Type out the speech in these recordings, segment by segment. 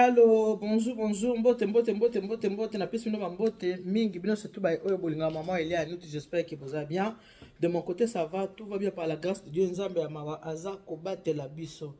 Allô, bonjour, bonjour, mbote, na pesi no mbote, mingi, bino surtout ba oyo bolinga maman Elia Nut, j'espère que vous allez bien. De mon côté, ça va, tout va bien par la grâce de Dieu, nzambe ya mawa aza kobate la biso.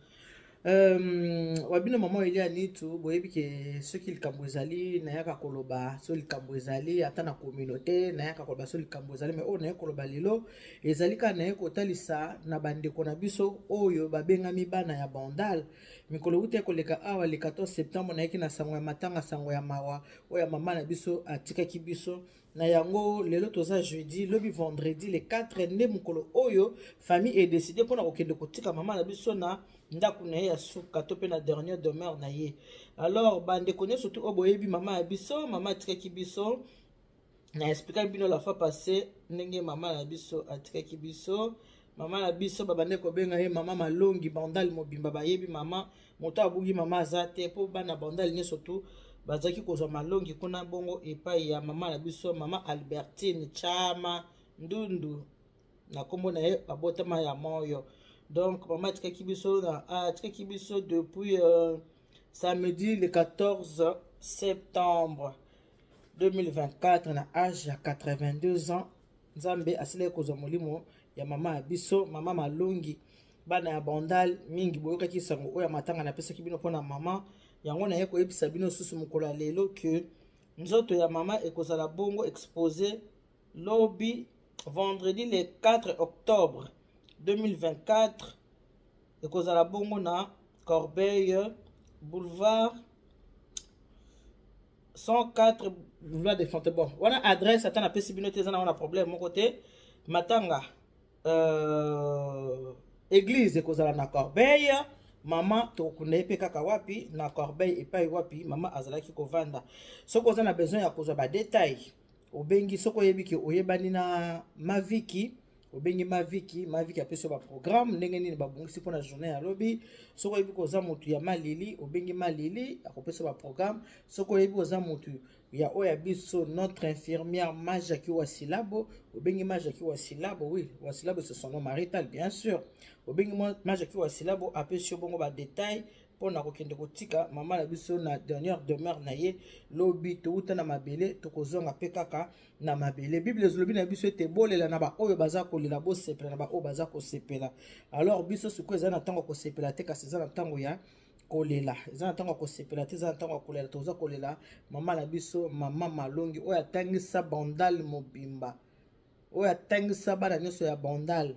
Wabino maman Elia Nitu, boyebi ke soki likambo ezali nayaka koloba, so likambo ezali ata na communauté nayaka koloba so likambo ezali, mais oyo nayaka koloba lelo ezali ka nayaka kotalisa na bandeko na biso oyo babengami bana ya bandal. Mikolo ute koleka awa le 14 septembre nayaki na sango ya matanga, sango ya mawa oyo mama na biso atikaki biso na yango. Lelo toza jeudi, lobi vendredi le 4 nde mokolo oyo famille est décidé mpona kokende kotika mama na biso na ndako na ye ya suka to pe na dernière demeure na ye. Alors bandeko nyonso tu oyo boyebi mama ya biso, mama atikaki biso, na expliqué bino la fois passée ndenge mama na biso atikaki biso. Mama na biso babande kobenga ye mama malongi bandal mobimba, bayebi mama moto abugi mama aza te po bana bandal nyonso tu bazaki kozwa malongi kuna bongo epai ya mama na biso mama Albertine Chama Ndundu na kombo na ye babotama ya moyo. Donc maman atikaki biso depuis samedi le 14 septembre 2024 na âge ya 82 ans. Nzambe asile kozwa molimo ya mama ya biso, mama malongi bana ya bandal mingi boyokaki sango oyo matanga na pesaki bino mpona mama yango na ye koyebisa bino susu mokolo ya lelo ke nzoto ya mama ekozala bongo exposé lobi vendredi le 4 octobre 2024 ekozala bongo na Corbeil boulevard 104 boulevard de Fontebon. Wana adresse ata na pesi bino te eza na wana problème moko te. Matanga église ekozala na Corbeil, mama tokunda ye pe kaka wapi na Corbeil epai wapi mama azalaki kovanda. Soko oza na besoin ya kozwa ba détail obengi, soko oyebi ke oyebani na Maviki obengi Maviki apesi ba programme ndenge nini babongisi mpona journée ya lobi. Soko oyebi koza motu ya Malili obengi Malili akopesa ba programme. Soko oyebi koza motu ya oya biso notre infirmière Majaki Wasilabo obengi Majaki Wasilabo. Oui, Wasilabo c'est son nom marital bien sûr. Obengi Majaki Wasilabo apesi bongo ba détail mpona kokende kotika mama na biso na dernière demeure na ye lobi touta na mabele tokozonga pe kaka na mabele. Bible ezolobi na biso ete bolela na ba oyo baza kolela bosepela na ba oyo baza kosepela. Alors biso sikoyo eza na ntango kosepela te kasi eza na ntango ya kolela, eza na ntango kosepela te eza na ntango ya kolela. Toza kolela mama na biso mama malongi oyo atangisa bandal mobimba, oyo atangisa bana nyonso ya bandal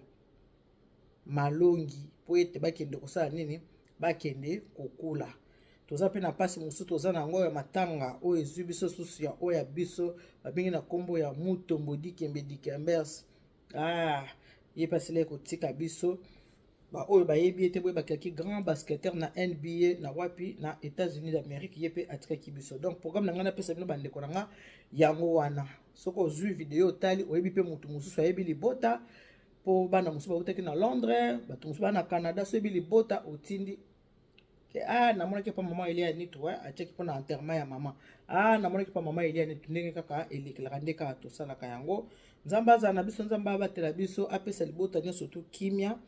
malongi po ete bakende kosala nini, bakende kokula. Toza pe na pasi mosusu toza na yango ya matanga oyo ezwi biso susu ya oyo ya biso babengi na kombo ya Mutombo Dikembe Dikembers. Ye pasile kotika biso ba oyo bayebi ete boye bakaki grand basketteur na NBA na wapi na États-Unis d'Amérique, ye pe atikaki biso. Donc programme na nga na pesa bino bandeko na nga yango wana. Soko ozwi video otali oyebi pe mutu mosusu ayebi libota po bana mosusu bautaki na Londres, bato mosusu bana Canada, so yebi libota otindi ke namonaki pa mama Elia Nitu atiaki mpona enterrement ya mama. Namonaki pa mama Elia Nitu ndenge kaka elekelaka nde kaka tosalaka yango. Nzambe azala na biso, nzambe abatela biso, apesa libota nyonso tu kimia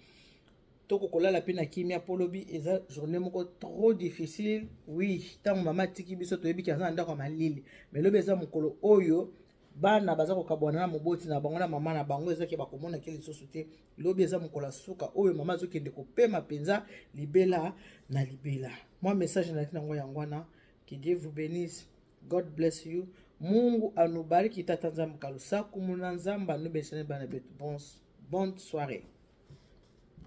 toko kolala pe na kimia polobi eza journée moko trop difficile. Oui, tango mama tiki biso toyebi ki aza ndako malili, mais lobi eza mokolo oyo bana baza kokabwana na moboti na bango na mama na bango ezaki bakomona ke lisusu te. Lobi eza mokolo suka oyo mama azokende kopema penza libela na libela. Moi message na nango yango wana, que Dieu vous bénisse, God bless you, Mungu anubariki tata nzambe kalusa kumuna nzamba nubesene bana betu. Bonne soirée.